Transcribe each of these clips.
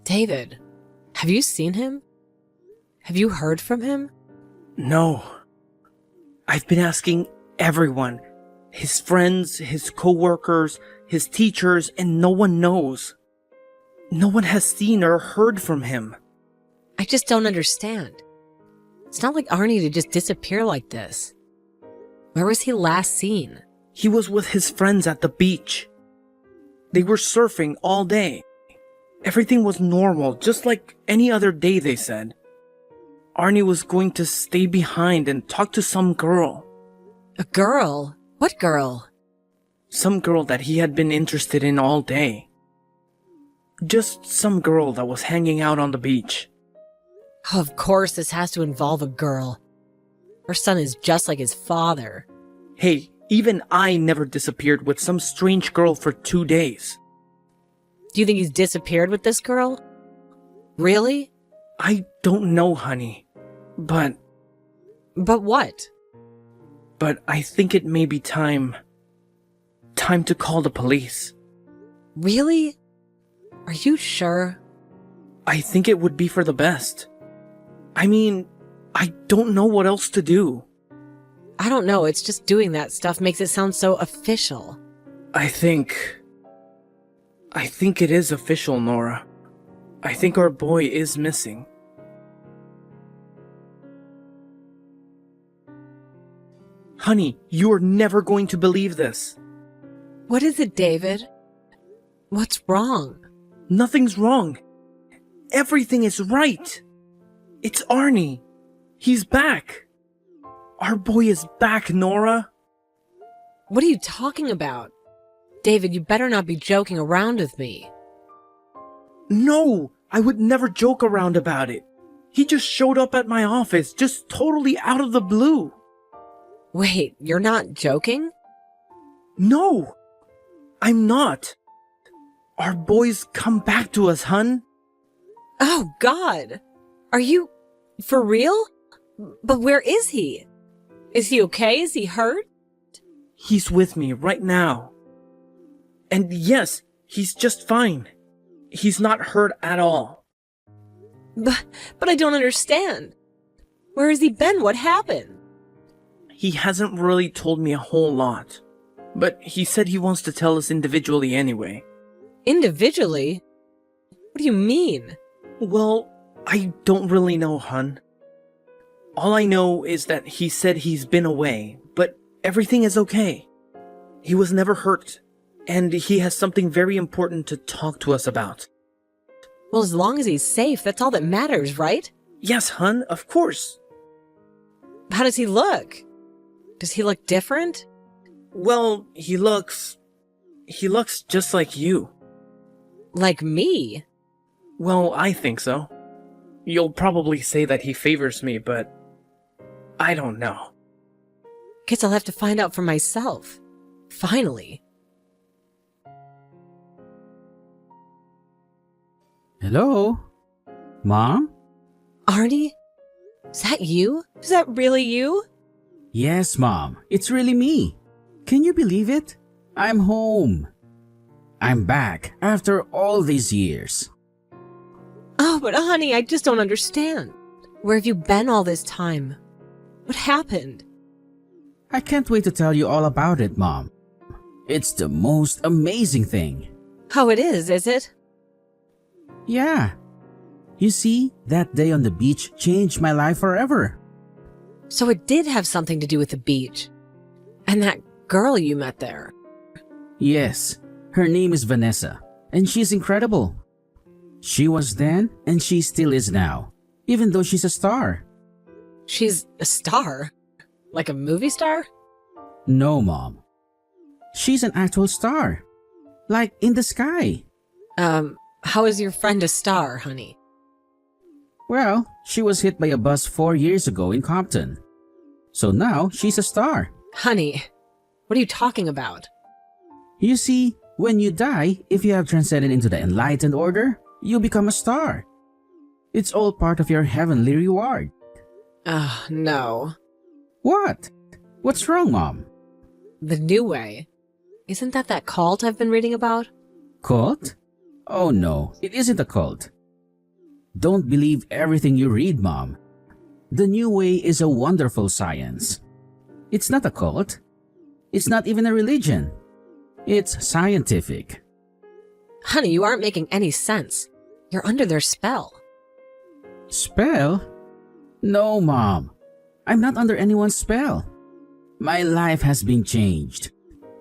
David, have you seen him? Have you heard from him? No. I've been asking everyone. His friends, his coworkers, his teachers, and no one knows. No one has seen or heard from him. I just don't understand. It's not like Arnie to just disappear like this. Where was he last seen? He was with his friends at the beach. They were surfing all day. Everything was normal, just like any other day, they said. Arnie was going to stay behind and talk to some girl. A girl? What girl? Some girl that he had been interested in all day. Just some girl that was hanging out on the beach. Oh, of course this has to involve a girl. Her son is just like his father. Hey, even I never disappeared with some strange girl for 2 days. Do you think he's disappeared with this girl? Really? I don't know, honey. But what? But I think it may be time to call the police. Really? Are you sure? I think it would be for the best. I mean, I don't know what else to do. I don't know, it's just doing that stuff makes it sound so official. I think it is official, Nora. I think our boy is missing. Honey, you are never going to believe this. What is it, David? What's wrong? Nothing's wrong. Everything is right. It's Arnie. He's back. Our boy is back, Nora. What are you talking about? David, you better not be joking around with me. No, I would never joke around about it. He just showed up at my office, just totally out of the blue. Wait, you're not joking? No, I'm not. Our boy's come back to us, hun. Oh, God. Are you for real? But where is he? Is he okay? Is he hurt? He's with me right now. And yes, he's just fine. He's not hurt at all. But I don't understand. Where has he been? What happened? He hasn't really told me a whole lot. But he said he wants to tell us individually anyway. Individually? What do you mean? Well, I don't really know, hun. All I know is that he said he's been away, but everything is okay. He was never hurt, and he has something very important to talk to us about. Well, as long as he's safe, that's all that matters, right? Yes, hun, of course. How does he look? Does he look different? Well, he looks just like you. Like me? Well, I think so. You'll probably say that he favors me, but I don't know. Guess I'll have to find out for myself. Finally. Hello? Mom? Arnie? Is that you? Is that really you? Yes, Mom. It's really me. Can you believe it? I'm home. I'm back after all these years. Oh, but honey, I just don't understand. Where have you been all this time? What happened? I can't wait to tell you all about it, Mom. It's the most amazing thing. Oh, it is it? Yeah. You see, that day on the beach changed my life forever. So it did have something to do with the beach. And that girl you met there. Yes, her name is Vanessa, and she's incredible. She was then, and she still is now, even though she's a star. She's a star? Like a movie star? No, Mom. She's an actual star. Like in the sky. How is your friend a star, honey? Well, she was hit by a bus 4 years ago in Compton. So now she's a star. Honey, what are you talking about? You see, when you die, if you have transcended into the enlightened order, you become a star. It's all part of your heavenly reward. No. What? What's wrong, Mom? The New Way. Isn't that cult I've been reading about? Cult? Oh no, it isn't a cult. Don't believe everything you read, Mom. The New Way is a wonderful science. It's not a cult. It's not even a religion. It's scientific. Honey, you aren't making any sense. You're under their spell. Spell? No, Mom. I'm not under anyone's spell. My life has been changed.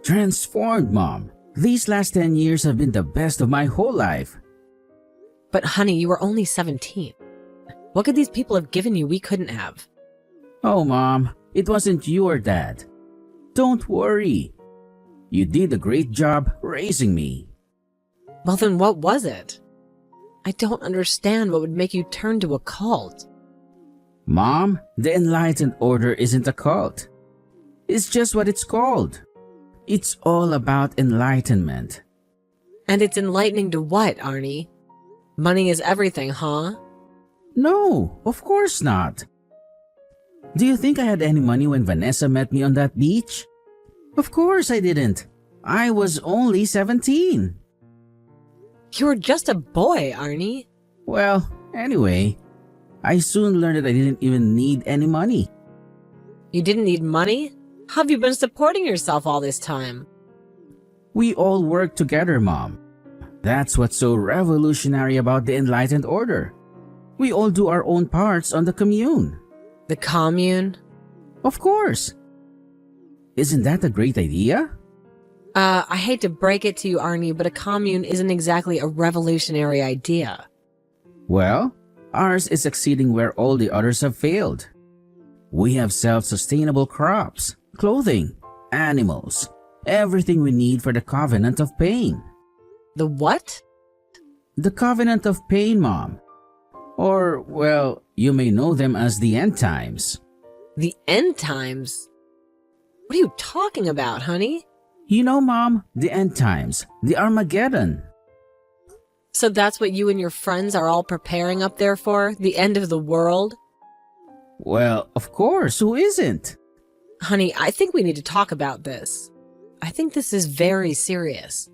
Transformed, Mom. These last 10 years have been the best of my whole life. But honey, you were only 17. What could these people have given you we couldn't have? Oh, Mom, it wasn't you or Dad. Don't worry. You did a great job raising me. Well, then what was it? I don't understand what would make you turn to a cult. Mom, the Enlightened Order isn't a cult. It's just what it's called. It's all about enlightenment. And it's enlightening to what, Arnie? Money is everything, huh? No, of course not. Do you think I had any money when Vanessa met me on that beach? Of course I didn't. I was only 17. You were just a boy, Arnie. Well, anyway, I soon learned that I didn't even need any money. You didn't need money? How have you been supporting yourself all this time? We all work together, Mom. That's what's so revolutionary about the Enlightened Order. We all do our own parts on the commune. The commune? Of course. Isn't that a great idea? I hate to break it to you, Arnie, but a commune isn't exactly a revolutionary idea. Well, ours is succeeding where all the others have failed. We have self-sustainable crops, clothing, animals, everything we need for the Covenant of Pain. The what? The Covenant of Pain, Mom. Or, well, you may know them as the End Times. The end times? What are you talking about, honey? You know, Mom, the End Times, the Armageddon. So that's what you and your friends are all preparing up there for? The end of the world? Well, of course, who isn't? Honey, I think we need to talk about this. I think this is very serious.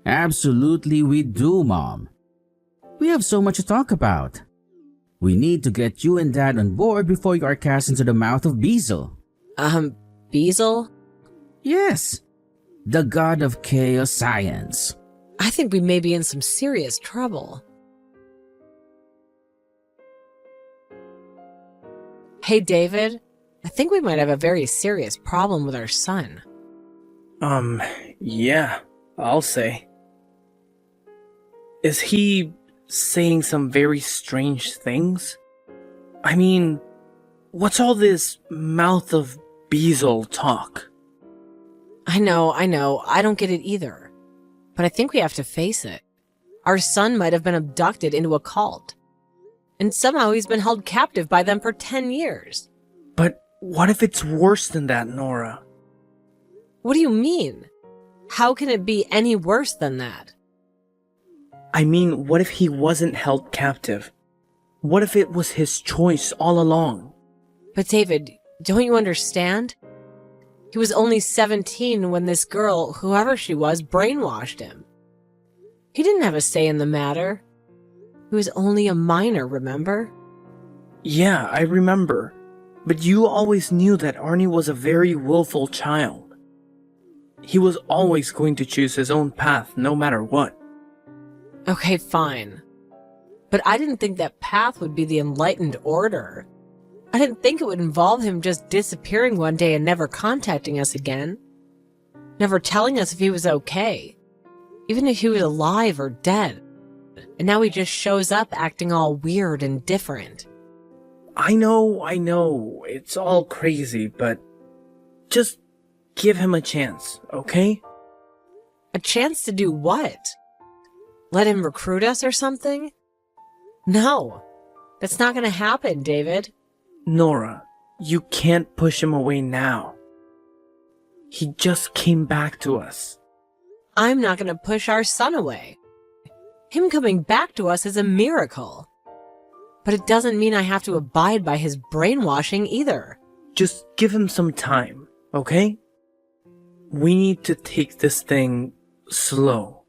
Absolutely we do, Mom. We have so much to talk about. We need to get you and Dad on board before you are cast into the mouth of Beezle. Beezle? Yes, the god of chaos science. I think we may be in some serious trouble. Hey, David, I think we might have a very serious problem with our son. Yeah, I'll say. Is he saying some very strange things? I mean, what's all this mouth of Beezle talk? I know, I don't get it either. But I think we have to face it. Our son might have been abducted into a cult. And somehow he's been held captive by them for 10 years. But what if it's worse than that, Nora? What do you mean? How can it be any worse than that? I mean, what if he wasn't held captive? What if it was his choice all along? But David, don't you understand? He was only 17 when this girl, whoever she was, brainwashed him. He didn't have a say in the matter. He was only a minor, remember? Yeah, I remember. But you always knew that Arnie was a very willful child. He was always going to choose his own path, no matter what. Okay, fine. But I didn't think that path would be the Enlightened Order. I didn't think it would involve him just disappearing one day and never contacting us again. Never telling us if he was okay. Even if he was alive or dead. And now he just shows up acting all weird and different. I know, it's all crazy, but just give him a chance, okay? A chance to do what? Let him recruit us or something? No, that's not gonna happen, David. Nora, you can't push him away now. He just came back to us. I'm not gonna push our son away. Him coming back to us is a miracle. But it doesn't mean I have to abide by his brainwashing either. Just give him some time, okay? We need to take this thing slow.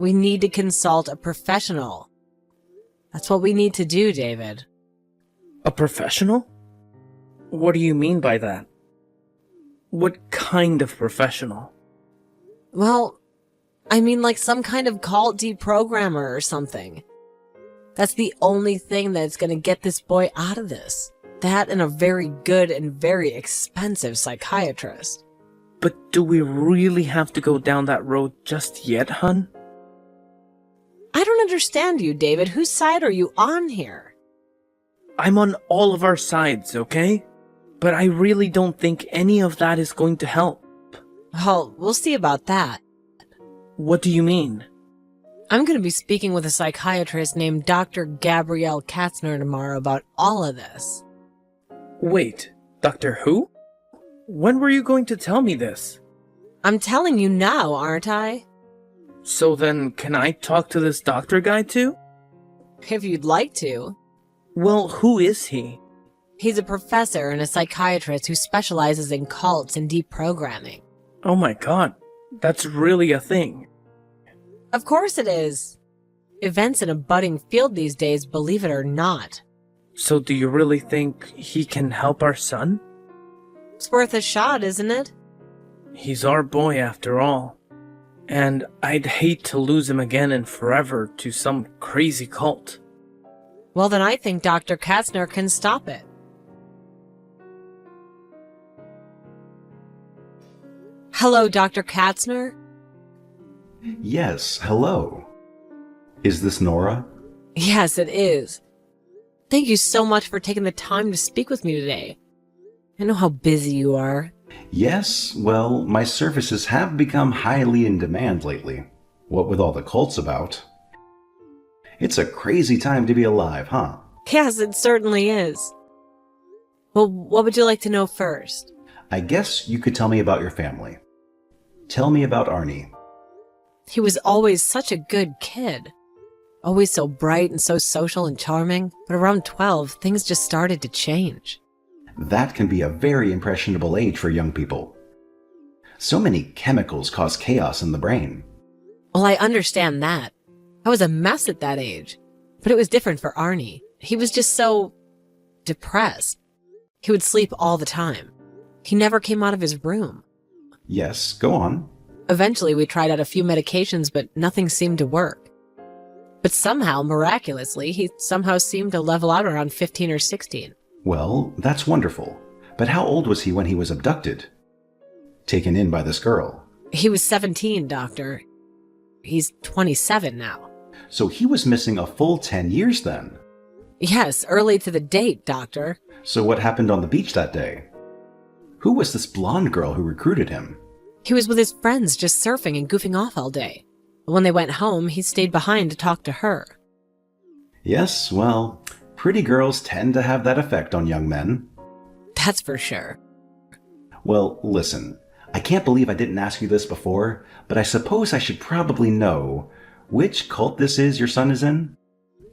We need to consult a professional. That's what we need to do, David. A professional? What do you mean by that? What kind of professional? Well, I mean like some kind of cult deprogrammer or something. That's the only thing that's gonna get this boy out of this. That and a very good and very expensive psychiatrist. But do we really have to go down that road just yet, hun? I don't understand you, David. Whose side are you on here? I'm on all of our sides, okay? But I really don't think any of that is going to help. Well, we'll see about that. What do you mean? I'm going to be speaking with a psychiatrist named Dr. Gabrielle Katzner tomorrow about all of this. Wait, Doctor Who? When were you going to tell me this? I'm telling you now, aren't I? So then, can I talk to this doctor guy too? If you'd like to. Well, who is he? He's a professor and a psychiatrist who specializes in cults and deprogramming. Oh my god, that's really a thing. Of course it is. Events in a budding field these days, believe it or not. So do you really think he can help our son? It's worth a shot, isn't it? He's our boy after all. And I'd hate to lose him again and forever to some crazy cult. Well, then I think Dr. Katzner can stop it. Hello, Dr. Katzner? Yes, hello. Is this Nora? Yes, it is. Thank you so much for taking the time to speak with me today. I know how busy you are. Yes, well, my services have become highly in demand lately. What with all the cults about. It's a crazy time to be alive, huh? Yes, it certainly is. Well, what would you like to know first? I guess you could tell me about your family. Tell me about Arnie. He was always such a good kid. Always so bright and so social and charming. But around 12, things just started to change. That can be a very impressionable age for young people. So many chemicals cause chaos in the brain. Well, I understand that. I was a mess at that age. But it was different for Arnie. He was just so depressed. He would sleep all the time. He never came out of his room. Yes, go on. Eventually, we tried out a few medications, but nothing seemed to work. But somehow, miraculously, he somehow seemed to level out around 15 or 16. Well, that's wonderful. But how old was he when he was abducted? Taken in by this girl? He was 17, Doctor. He's 27 now. So he was missing a full 10 years then? Yes, early to the date, Doctor. So what happened on the beach that day? Who was this blonde girl who recruited him? He was with his friends just surfing and goofing off all day. When they went home, he stayed behind to talk to her. Yes, well, pretty girls tend to have that effect on young men. That's for sure. Well, listen, I can't believe I didn't ask you this before, but I suppose I should probably know which cult this is your son is in?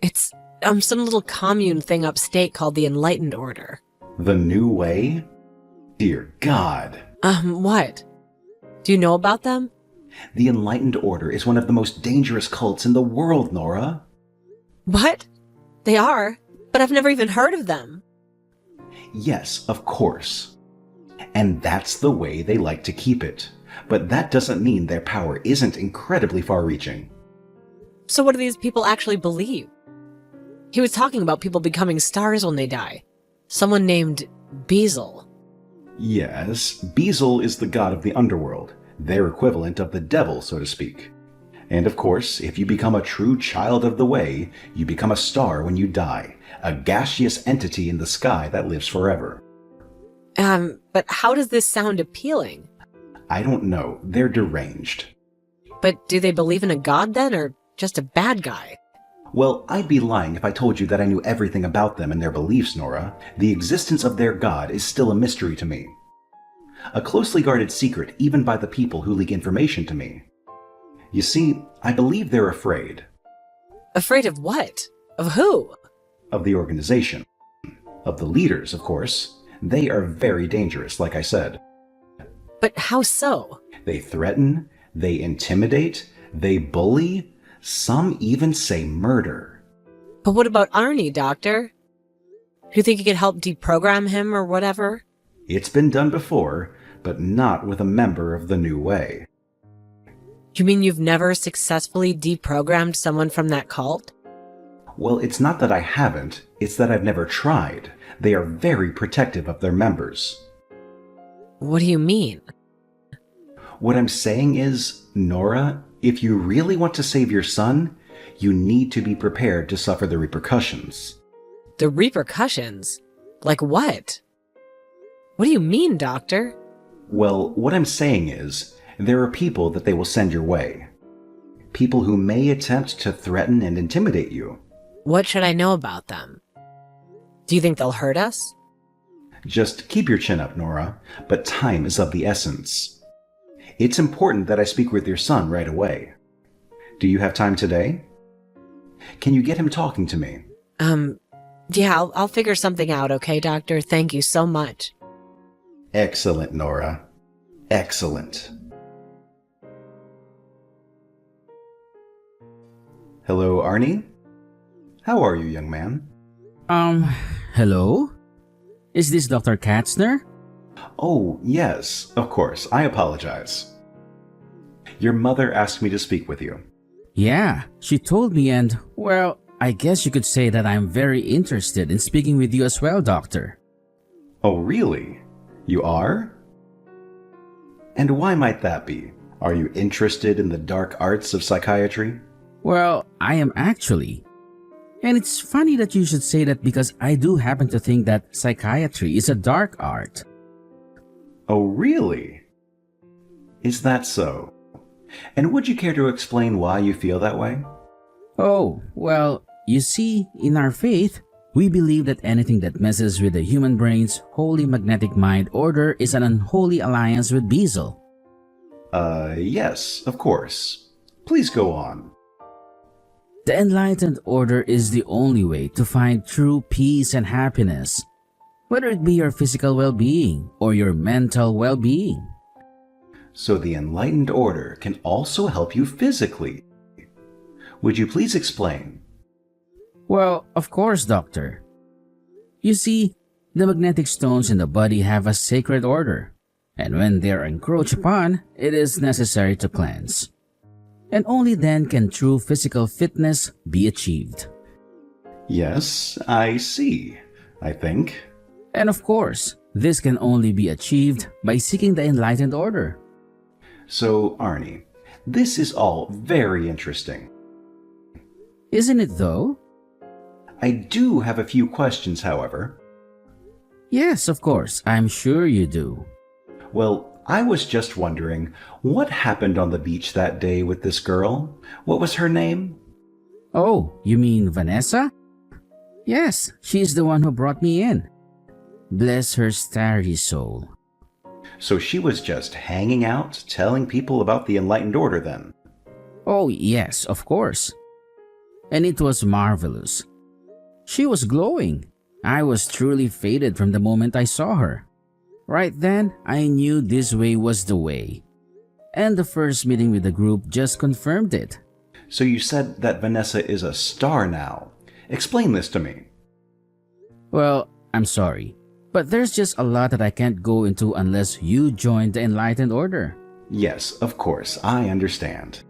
It's some little commune thing upstate called the Enlightened Order. The New Way? Dear God. What? Do you know about them? The Enlightened Order is one of the most dangerous cults in the world, Nora. What? They are, but I've never even heard of them. Yes, of course. And that's the way they like to keep it. But that doesn't mean their power isn't incredibly far-reaching. So what do these people actually believe? He was talking about people becoming stars when they die. Someone named Beazle. Yes, Beazle is the god of the underworld, their equivalent of the devil, so to speak. And of course, if you become a true child of the Way, you become a star when you die, a gaseous entity in the sky that lives forever. But how does this sound appealing? I don't know, they're deranged. But do they believe in a god then, or just a bad guy? Well, I'd be lying if I told you that I knew everything about them and their beliefs, Nora. The existence of their god is still a mystery to me. A closely guarded secret even by the people who leak information to me. You see, I believe they're afraid. Afraid of what? Of who? Of the organization. Of the leaders, of course. They are very dangerous, like I said. But how so? They threaten, they intimidate, they bully, some even say murder. But what about Arnie, Doctor? Do you think you could help deprogram him or whatever? It's been done before, but not with a member of the New Way. You mean you've never successfully deprogrammed someone from that cult? Well, it's not that I haven't, it's that I've never tried. They are very protective of their members. What do you mean? What I'm saying is, Nora, if you really want to save your son, you need to be prepared to suffer the repercussions. The repercussions? Like what? What do you mean, Doctor? Well, what I'm saying is, there are people that they will send your way. People who may attempt to threaten and intimidate you. What should I know about them? Do you think they'll hurt us? Just keep your chin up, Nora, but time is of the essence. It's important that I speak with your son right away. Do you have time today? Can you get him talking to me? Yeah, I'll figure something out, okay, Doctor? Thank you so much. Excellent, Nora. Excellent. Hello, Arnie? How are you, young man? Hello? Is this Dr. Katzner? Oh, yes, of course. I apologize. Your mother asked me to speak with you. Yeah, she told me and, well, I guess you could say that I'm very interested in speaking with you as well, Doctor. Oh, really? You are? And why might that be? Are you interested in the dark arts of psychiatry? Well, I am actually. And it's funny that you should say that because I do happen to think that psychiatry is a dark art. Oh, really? Is that so? And would you care to explain why you feel that way? Oh, well, you see, in our faith, we believe that anything that messes with the human brain's holy magnetic mind order is an unholy alliance with Beelzebub. Yes, of course. Please go on. The enlightened order is the only way to find true peace and happiness, whether it be your physical well-being or your mental well-being. So the enlightened order can also help you physically. Would you please explain? Well, of course, Doctor. You see, the magnetic stones in the body have a sacred order, and when they are encroached upon, it is necessary to cleanse. And only then can true physical fitness be achieved. Yes, I see, I think. And of course, this can only be achieved by seeking the enlightened order. So, Arnie, this is all very interesting. Isn't it though? I do have a few questions, however. Yes, of course, I'm sure you do. Well, I was just wondering, what happened on the beach that day with this girl? What was her name? Oh, you mean Vanessa? Yes, she's the one who brought me in. Bless her starry soul. So she was just hanging out, telling people about the enlightened order then? Oh, yes, of course. And it was marvelous. She was glowing. I was truly faded from the moment I saw her. Right then, I knew this way was the way. And the first meeting with the group just confirmed it. So you said that Vanessa is a star now. Explain this to me. Well, I'm sorry, but there's just a lot that I can't go into unless you join the enlightened order. Yes, of course, I understand.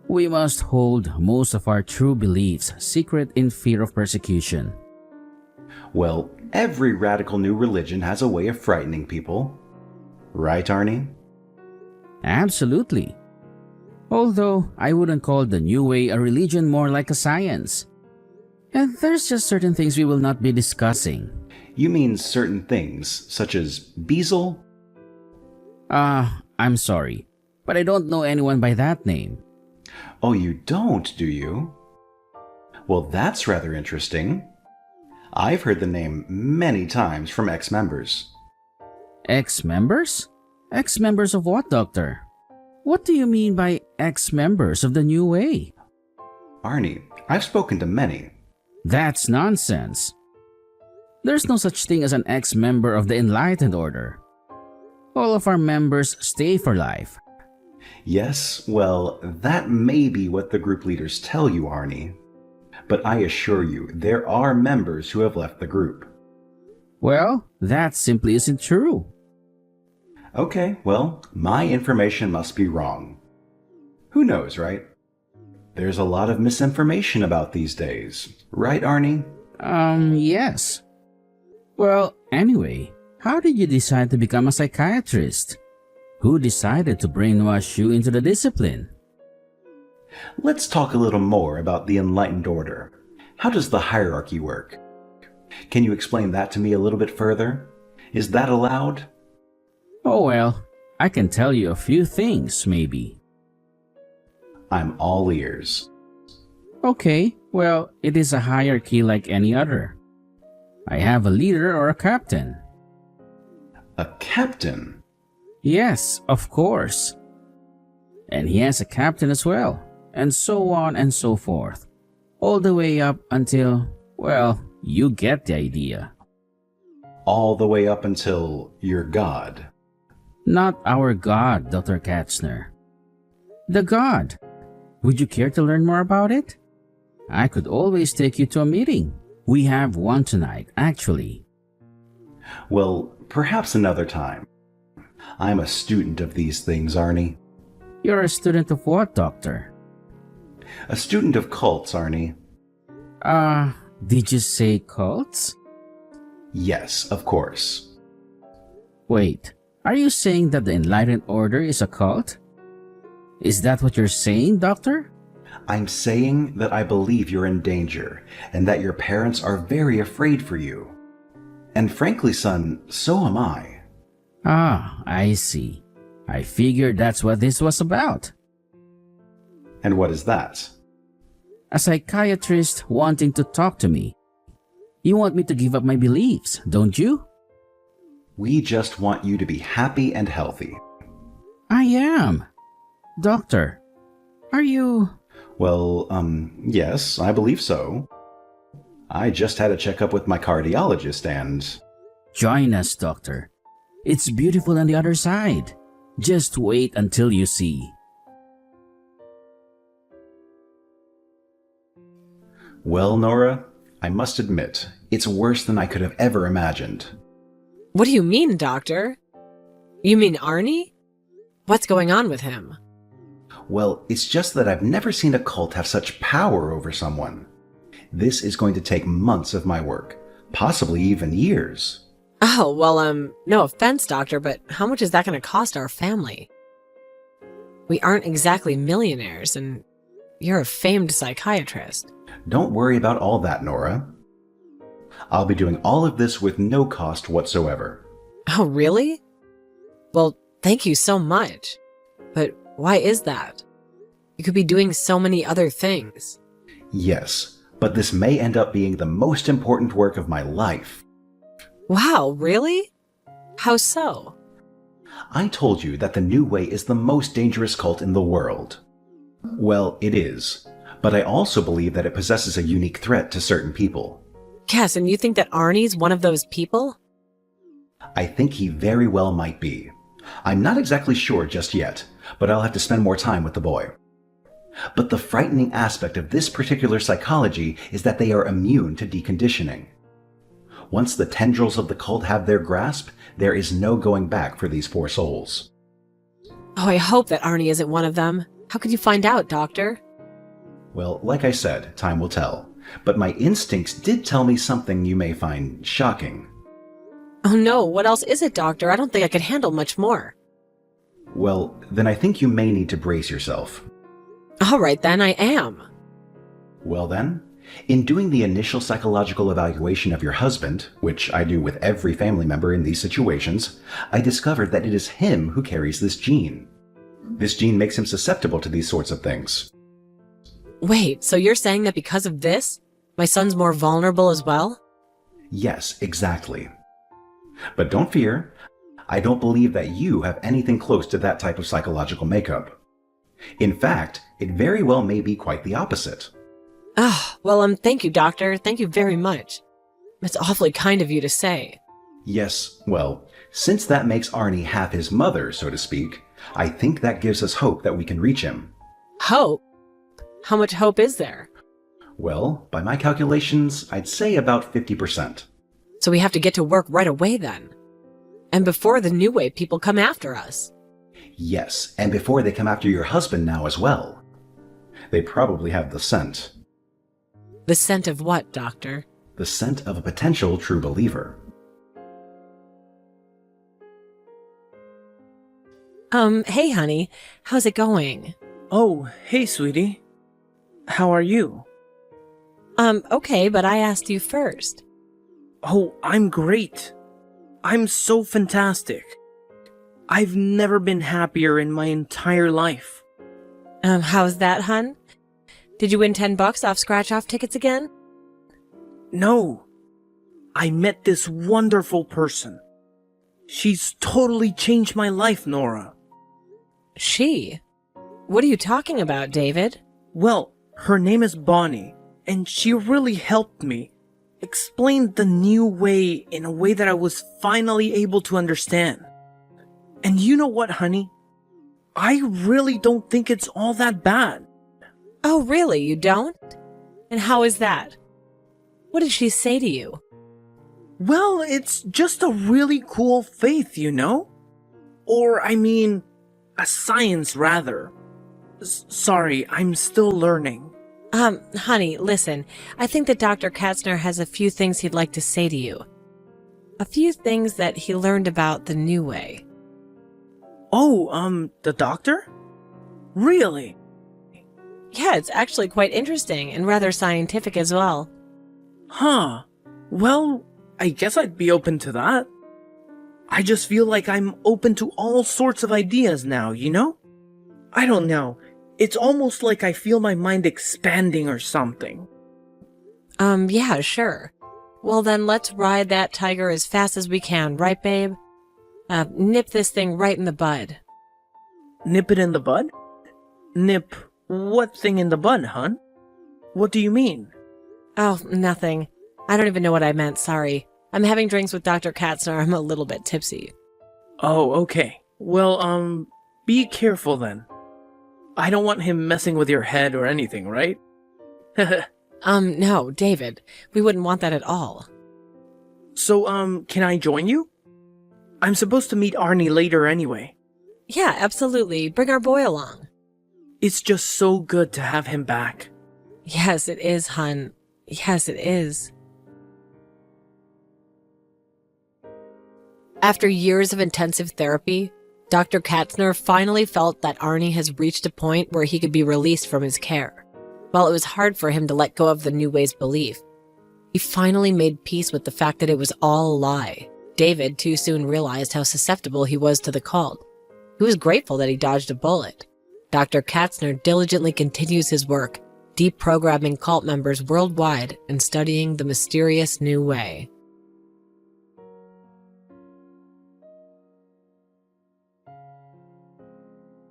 We must hold most of our true beliefs secret in fear of persecution. Well, every radical new religion has a way of frightening people. Right, Arnie? Absolutely. Although I wouldn't call the New Way a religion, more like a science. And there's just certain things we will not be discussing. You mean certain things, such as Beelzebub? I'm sorry, but I don't know anyone by that name. Oh, you don't, do you? Well, that's rather interesting. I've heard the name many times from ex-members. Ex-members? Ex-members of what, Doctor? What do you mean by ex-members of the New Way? Arnie, I've spoken to many. That's nonsense. There's no such thing as an ex-member of the Enlightened Order. All of our members stay for life. Yes, well, that may be what the group leaders tell you, Arnie. but I assure you there are members who have left the group. Well, that simply isn't true. Okay, well, my information must be wrong. Who knows, right? There's a lot of misinformation about these days, right, Arnie? Yes. Well, anyway, how did you decide to become a psychiatrist? Who decided to brainwash you into the discipline? Let's talk a little more about the Enlightened Order. How does the hierarchy work? Can you explain that to me a little bit further? Is that allowed? Oh well, I can tell you a few things, maybe. I'm all ears. Okay, well, it is a hierarchy like any other. I have a leader or a captain. A captain? Yes, of course. And he has a captain as well, and so on and so forth. All the way up until, well, you get the idea. All the way up until you're God. Not our God, Dr. Katzner. The God. Would you care to learn more about it? I could always take you to a meeting. We have one tonight, actually. Well, perhaps another time. I'm a student of these things, Arnie. You're a student of what, Doctor? A student of cults, Arnie. Did you say cults? Yes, of course. Wait, are you saying that the Enlightened Order is a cult? Is that what you're saying, Doctor? I'm saying that I believe you're in danger, and that your parents are very afraid for you. And frankly, son, so am I. Ah, I see. I figured that's what this was about. And what is that? A psychiatrist wanting to talk to me. You want me to give up my beliefs, don't you? We just want you to be happy and healthy. I am. Doctor, are you... Well, yes, I believe so. I just had a checkup with my cardiologist and... Join us, Doctor. It's beautiful on the other side. Just wait until you see. Well, Nora, I must admit, it's worse than I could have ever imagined. What do you mean, Doctor? You mean Arnie? What's going on with him? Well, it's just that I've never seen a cult have such power over someone. This is going to take months of my work, possibly even years. Oh, well, no offense, Doctor, but how much is that going to cost our family? We aren't exactly millionaires, and you're a famed psychiatrist. Don't worry about all that, Nora. I'll be doing all of this with no cost whatsoever. Oh, really? Well, thank you so much. But why is that? You could be doing so many other things. Yes, but this may end up being the most important work of my life. Wow, really? How so? I told you that the New Way is the most dangerous cult in the world. Well, it is, but I also believe that it possesses a unique threat to certain people. Yes, and you think that Arnie's one of those people? I think he very well might be. I'm not exactly sure just yet, but I'll have to spend more time with the boy. But the frightening aspect of this particular psychology is that they are immune to deconditioning. Once the tendrils of the cult have their grasp, there is no going back for these poor souls. Oh, I hope that Arnie isn't one of them. How could you find out, Doctor? Well, like I said, time will tell. But my instincts did tell me something you may find shocking. Oh no, what else is it, Doctor? I don't think I could handle much more. Well, then I think you may need to brace yourself. All right, then, I am. Well then, in doing the initial psychological evaluation of your husband, which I do with every family member in these situations, I discovered that it is him who carries this gene. This gene makes him susceptible to these sorts of things. Wait, so you're saying that because of this, my son's more vulnerable as well? Yes, exactly. But don't fear, I don't believe that you have anything close to that type of psychological makeup. In fact, it very well may be quite the opposite. Oh, well, thank you, Doctor. Thank you very much. That's awfully kind of you to say. Yes, well, since that makes Arnie half his mother, so to speak, I think that gives us hope that we can reach him. Hope? How much hope is there? Well, by my calculations, I'd say about 50%. So we have to get to work right away then. And before the New Way people come after us. Yes, and before they come after your husband now as well. They probably have the scent. The scent of what, Doctor? The scent of a potential true believer. Hey honey, how's it going? Oh, hey, sweetie. How are you? Okay, but I asked you first. Oh, I'm great. I'm so fantastic. I've never been happier in my entire life. How's that, hun? Did you win $10 off scratch-off tickets again? No. I met this wonderful person. She's totally changed my life, Nora. She? What are you talking about, David? Well, her name is Bonnie, and she really helped me. Explained the New Way in a way that I was finally able to understand. And you know what, honey? I really don't think it's all that bad. Oh, really? You don't? And how is that? What did she say to you? Well, it's just a really cool faith, you know? Or, I mean, a science, rather. Sorry, I'm still learning. Honey, listen. I think that Dr. Katzner has a few things he'd like to say to you. A few things that he learned about the New Way. Oh, the doctor? Really? Yeah, it's actually quite interesting and rather scientific as well. Huh. Well, I guess I'd be open to that. I just feel like I'm open to all sorts of ideas now, you know? I don't know. It's almost like I feel my mind expanding or something. Yeah, sure. Well then, let's ride that tiger as fast as we can, right, babe? Nip this thing right in the bud. Nip it in the bud? Nip what thing in the bud, hun? What do you mean? Oh, nothing. I don't even know what I meant, sorry. I'm having drinks with Dr. Katzner. I'm a little bit tipsy. Oh, okay. Well, be careful then. I don't want him messing with your head or anything, right? No, David. We wouldn't want that at all. So, can I join you? I'm supposed to meet Arnie later anyway. Yeah, absolutely. Bring our boy along. It's just so good to have him back. Yes, it is, hun. Yes, it is. After years of intensive therapy, Dr. Katzner finally felt that Arnie has reached a point where he could be released from his care. While it was hard for him to let go of the New Way's belief, he finally made peace with the fact that it was all a lie. David too soon realized how susceptible he was to the cult. He was grateful that he dodged a bullet. Dr. Katzner diligently continues his work, deprogramming cult members worldwide and studying the mysterious New Way.